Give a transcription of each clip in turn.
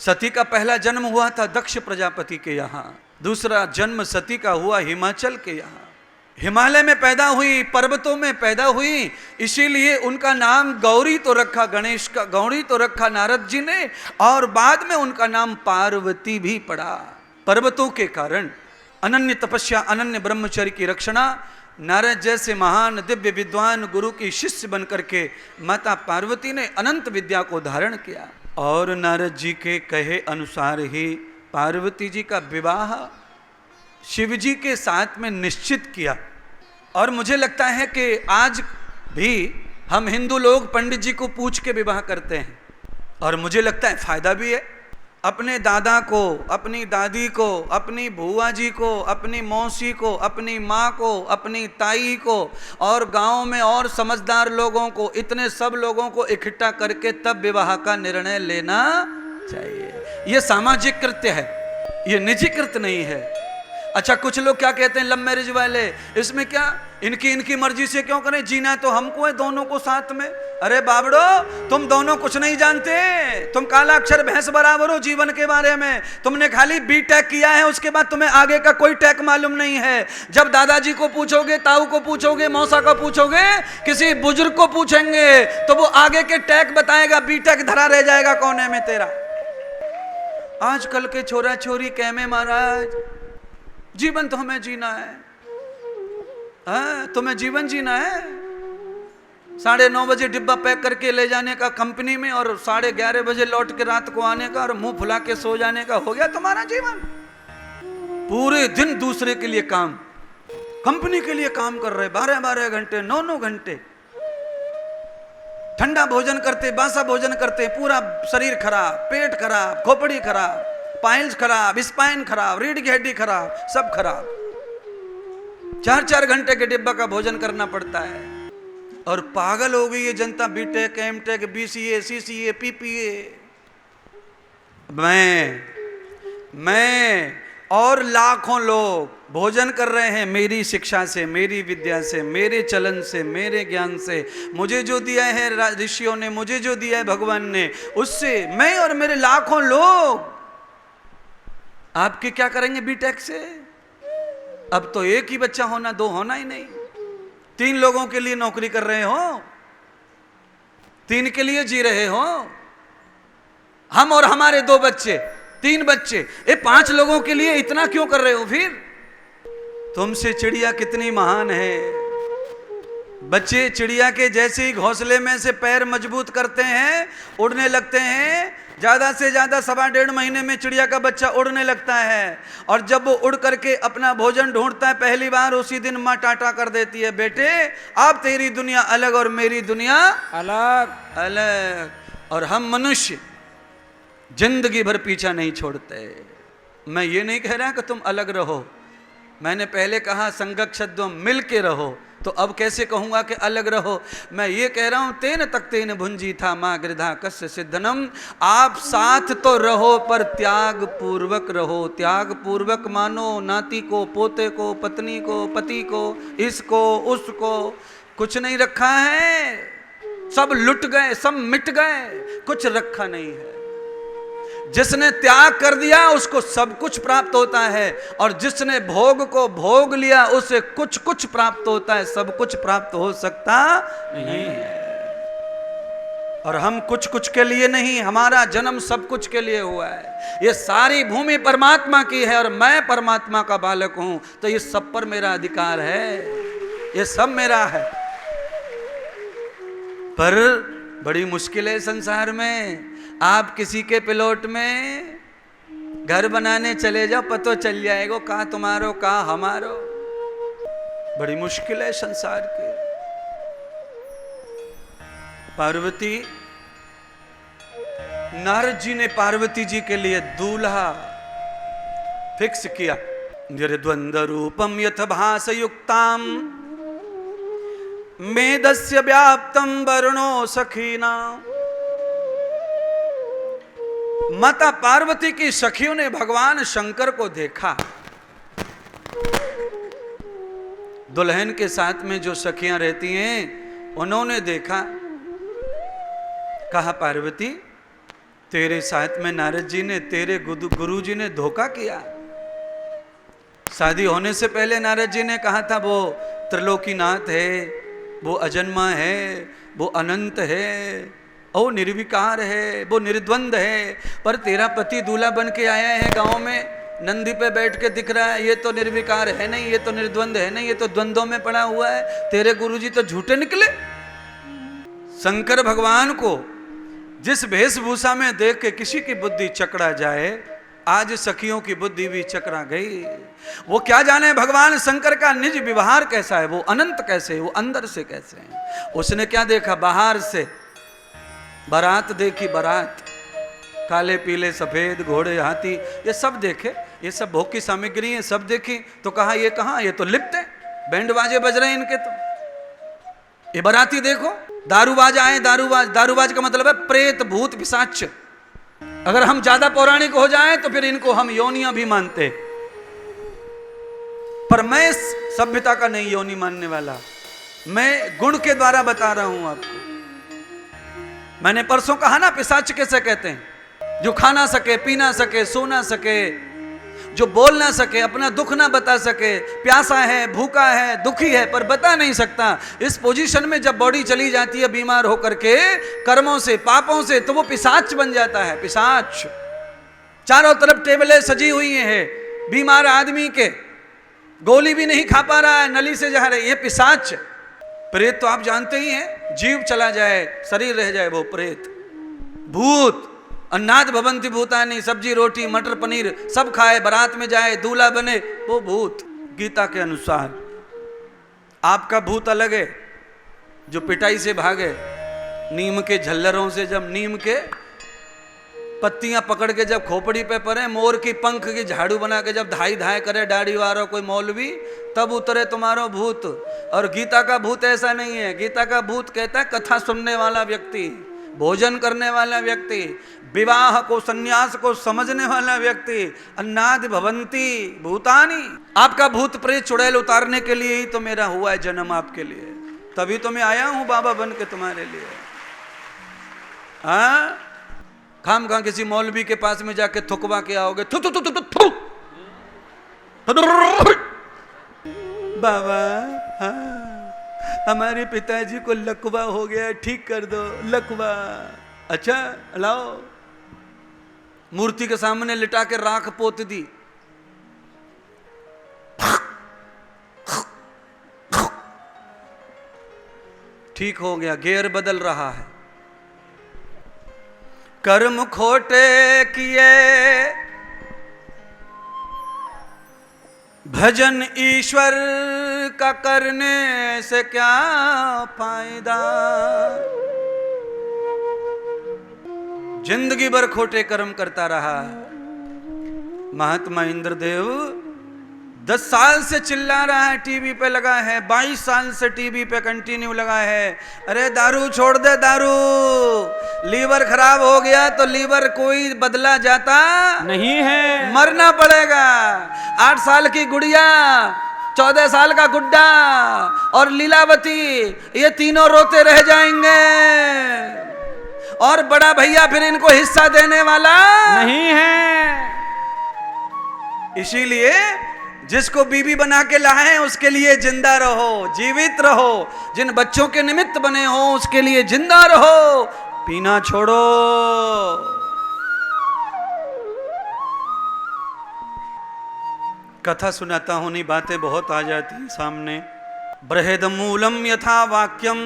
सती का पहला जन्म हुआ था दक्ष प्रजापति के यहाँ, दूसरा जन्म सती का हुआ हिमाचल के यहाँ। हिमालय में पैदा हुई, पर्वतों में पैदा हुई, इसीलिए उनका नाम गौरी तो रखा गणेश का, गौरी तो रखा नारद जी ने, और बाद में उनका नाम पार्वती भी पड़ा। पर्वतों के कारण अनन्य तपस्या, अनन्य ब्रह्मचर्य की रक्षणा, नारद जैसे महान दिव्य विद्वान गुरु की शिष्य बनकर के माता पार्वती ने अनंत विद्या को धारण किया। और नारद जी के कहे अनुसार ही पार्वती जी का विवाह शिव जी के साथ में निश्चित किया। और मुझे लगता है कि आज भी हम हिंदू लोग पंडित जी को पूछ के विवाह करते हैं, और मुझे लगता है फायदा भी है। अपने दादा को, अपनी दादी को, अपनी बुआ जी को, अपनी मौसी को, अपनी माँ को, अपनी ताई को, और गांव में और समझदार लोगों को, इतने सब लोगों को इकट्ठा करके तब विवाह का निर्णय लेना चाहिए। ये सामाजिक कृत्य है, ये निजी कृत्य नहीं है। अच्छा, कुछ लोग क्या कहते हैं, लव मैरिज वाले, इसमें क्या, इनकी मर्जी से क्यों करें, जीना है तो हमको है दोनों को साथ में। अरे बाबड़ो, तुम दोनों कुछ नहीं जानते, तुम काला अक्षर भैंस बराबर हो जीवन के बारे में। तुमने खाली बीटेक किया है, उसके बाद तुम्हें आगे का कोई टेक मालूम नहीं है। जब दादाजी को पूछोगे, ताऊ को पूछोगे, मौसा को पूछोगे, किसी बुजुर्ग को पूछेंगे तो वो आगे के टेक बताएगा, बीटेक धरा रह जाएगा कोने में तेरा। आजकल के छोरा छोरी कहमे महाराज, जीवन तो हमें जीना है। तुम्हें जीवन जीना है, 9:30 बजे डिब्बा पैक करके ले जाने का कंपनी में, और 11:30 बजे लौट के रात को आने का, और मुंह फुला के सो जाने का हो गया तुम्हारा जीवन। पूरे दिन दूसरे के लिए काम, कंपनी के लिए काम कर रहे, 12-12 घंटे, 9-9 घंटे, ठंडा भोजन करते, बासा भोजन करते, पूरा शरीर खराब, पेट खराब, खोपड़ी खराब, पाइल्स खराब, स्पाइन खराब, रीढ़ की हड्डी खराब, सब खराब। 4-4 घंटे के डिब्बा का भोजन करना पड़ता है। और पागल हो गई है जनता, BTech, MTech, BCA, CCA, PPA. मैं और लाखों लोग भोजन कर रहे हैं मेरी शिक्षा से, मेरी विद्या से, मेरे चलन से, मेरे ज्ञान से। मुझे जो दिया है ऋषियों ने, मुझे जो दिया है भगवान ने, उससे मैं और मेरे लाखों लोग। आपके क्या करेंगे बीटेक से? अब तो एक ही बच्चा होना, 2 होना ही नहीं। 3 लोगों के लिए नौकरी कर रहे हो, 3 के लिए जी रहे हो। हम और हमारे 2 बच्चे, 3 बच्चे, 5 लोगों के लिए इतना क्यों कर रहे हो? फिर तुमसे चिड़िया कितनी महान है। बच्चे चिड़िया के जैसे ही घोंसले में से पैर मजबूत करते हैं, उड़ने लगते हैं। ज्यादा से ज्यादा 1.5 महीने में चिड़िया का बच्चा उड़ने लगता है, और जब वो उड़ करके अपना भोजन ढूंढता है पहली बार, उसी दिन माँ टाटा कर देती है, बेटे अब तेरी दुनिया अलग और मेरी दुनिया अलग अलग। और हम मनुष्य जिंदगी भर पीछा नहीं छोड़ते। मैं ये नहीं कह रहा कि तुम अलग रहो, मैंने पहले कहा संगक्षद्वम, मिल के रहो, तो अब कैसे कहूंगा कि अलग रहो। मैं ये कह रहा हूं, तेन तक तेन भुंजी था माँ गृधा कस्य सिद्धनम। आप साथ तो रहो पर त्याग पूर्वक रहो। त्याग पूर्वक मानो नाती को, पोते को, पत्नी को, पति को, इसको उसको, कुछ नहीं रखा है। सब लुट गए, सब मिट गए, कुछ रखा नहीं है। जिसने त्याग कर दिया उसको सब कुछ प्राप्त होता है, और जिसने भोग को भोग लिया उसे कुछ कुछ प्राप्त होता है, सब कुछ प्राप्त हो सकता नहीं है। और हम कुछ कुछ के लिए नहीं, हमारा जन्म सब कुछ के लिए हुआ है। ये सारी भूमि परमात्मा की है और मैं परमात्मा का बालक हूं, तो ये सब पर मेरा अधिकार है, ये सब मेरा है। पर बड़ी मुश्किल है संसार में। आप किसी के प्लॉट में घर बनाने चले जाओ, पतो चल जाएगा कहाँ तुम्हारो कहाँ हमारो। बड़ी मुश्किल है संसार के। पार्वती, नारद जी ने पार्वती जी के लिए दूल्हा फिक्स किया। निर्द्वंद्व रूपम यथ भास युक्ताम मेदस्य व्याप्तम वर्णो सखीना। माता पार्वती की सखियों ने भगवान शंकर को देखा। दुल्हन के साथ में जो सखियां रहती हैं उन्होंने देखा, कहा पार्वती तेरे साथ में नारद जी ने, तेरे गुरु जी ने धोखा किया। शादी होने से पहले नारद जी ने कहा था वो त्रिलोकीनाथ है, वो अजन्मा है, वो अनंत है, वो निर्विकार है, वो निर्द्वंद है। पर तेरा पति दूल्हा बन के आया है गांव में, नंदी पे बैठ के दिख रहा है, ये तो निर्विकार है नहीं, ये तो निर्द्वंद है नहीं, ये तो द्वंद्वों में पड़ा हुआ है। तेरे गुरुजी तो झूठे निकले। शंकर भगवान को जिस वेशभूषा में देख के किसी की बुद्धि चकरा जाए, आज सखियों की बुद्धि भी चकरा गई। वो क्या जाने भगवान शंकर का निज व्यवहार कैसा है, वो अनंत कैसे, वो अंदर से कैसे है। उसने क्या देखा, बाहर से बारात देखी, बारात, काले पीले सफेद घोड़े हाथी, ये सब देखे, ये सब भोग की सामग्री है, सब देखी। तो कहा ये कहाँ, ये तो लिप्त है, बैंड बाजे बज रहे हैं इनके। तो ये बाराती देखो, दारूबाज आए, दारूबाज का मतलब है प्रेत भूत पिशाच। अगर हम ज्यादा पौराणिक हो जाएं तो फिर इनको हम योनियां भी मानते, पर मैं सभ्यता का नहीं योनि मानने वाला, मैं गुण के द्वारा बता रहा हूं आपको। मैंने परसों कहा ना, पिशाच कैसे कहते हैं, जो खा ना सके, पी ना सके, सो ना सके, जो बोल ना सके, अपना दुख ना बता सके, प्यासा है, भूखा है, दुखी है, पर बता नहीं सकता। इस पोजीशन में जब बॉडी चली जाती है बीमार होकर के कर्मों से, पापों से, तो वो पिशाच बन जाता है। पिशाच, चारों तरफ टेबलें सजी हुई हैं, बीमार आदमी के, गोली भी नहीं खा पा रहा है, नली से जा रही है, ये पिशाच। प्रेत तो आप जानते ही हैं, जीव चला जाए शरीर रह जाए, वो प्रेत। भूत, अन्नाद भवंति भूतानि, सब्जी रोटी मटर पनीर सब खाए, बारात में जाए, दूल्हा बने, वो भूत। गीता के अनुसार आपका भूत अलग है, जो पिटाई से भागे, नीम के झल्लरों से, जब नीम के पत्तियां पकड़ के जब खोपड़ी पे पड़े, मोर की पंख की झाड़ू बना के जब धाई धाए करे दाढ़ी वाला कोई मौलवी, तब उतरे तुम्हारो भूत। और गीता का भूत ऐसा नहीं है। गीता का भूत कहता है कथा सुनने वाला व्यक्ति, भोजन करने वाला व्यक्ति, विवाह को, संन्यास को समझने वाला व्यक्ति। अन्नादि भवंती भूतानि, आपका भूत प्रेत चुड़ैल उतारने के लिए ही तो मेरा हुआ है जन्म, आपके लिए। तभी तो मैं आया हूं बाबा बन के तुम्हारे लिए। हाँ, खाम खा किसी मौलवी के पास में जाके थुकवा के आओगे, थु थु थु थु थु बाबा, हाँ हमारे पिताजी को लकवा हो गया, ठीक कर दो लकवा। अच्छा लाओ, मूर्ति के सामने लिटा के राख पोत दी, ठीक हो गया, गेयर बदल रहा है। कर्म खोटे किए, भजन ईश्वर का करने से क्या फायदा। जिंदगी भर खोटे कर्म करता रहा। महात्मा इंद्रदेव 10 साल से चिल्ला रहा है, टीवी पे लगा है, 22 साल से टीवी पे कंटिन्यू लगा है, अरे दारू छोड़ दे दारू, लीवर खराब हो गया तो लीवर कोई बदला जाता नहीं है, मरना पड़ेगा। 8 साल की गुड़िया, 14 साल का गुड्डा और लीलावती, ये तीनों रोते रह जाएंगे, और बड़ा भैया फिर इनको हिस्सा देने वाला नहीं है। इसीलिए जिसको बीवी बना के लाए हैं उसके लिए जिंदा रहो, जीवित रहो। जिन बच्चों के निमित्त बने हो उसके लिए जिंदा रहो, पीना छोड़ो। कथा सुनाता हूं, नहीं बातें बहुत आ जाती हैं सामने। बृहद मूलम यथा वाक्यम,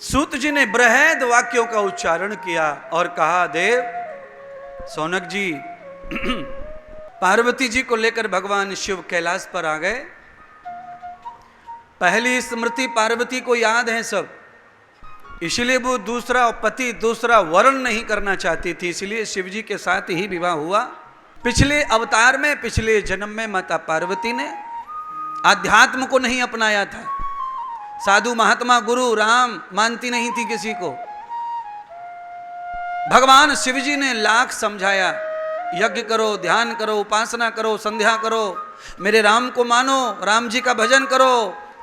सूत जी ने बृहद वाक्यों का उच्चारण किया और कहा, देव सौनक जी, पार्वती जी को लेकर भगवान शिव कैलाश पर आ गए। पहली स्मृति पार्वती को याद है सब, इसलिए वो दूसरा पति, दूसरा वर्ण नहीं करना चाहती थी, इसलिए शिव जी के साथ ही विवाह हुआ। पिछले अवतार में, पिछले जन्म में माता पार्वती ने आध्यात्म को नहीं अपनाया था। साधु महात्मा गुरु राम मानती नहीं थी किसी को। भगवान शिव जी ने लाख समझाया, यज्ञ करो, ध्यान करो, उपासना करो, संध्या करो, मेरे राम को मानो, राम जी का भजन करो,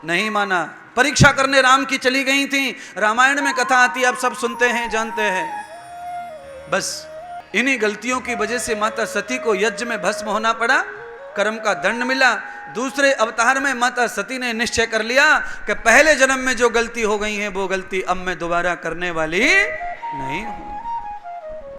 नहीं माना। परीक्षा करने राम की चली गई थी। रामायण में कथा आती है, आप सब सुनते हैं, जानते हैं। बस इन्हीं गलतियों की वजह से माता सती को यज्ञ में भस्म होना पड़ा, कर्म का दंड मिला। दूसरे अवतार में माता सती ने निश्चय कर लिया कि पहले जन्म में जो गलती हो गई है वो गलती अब मैं दोबारा करने वाली नहीं हूं।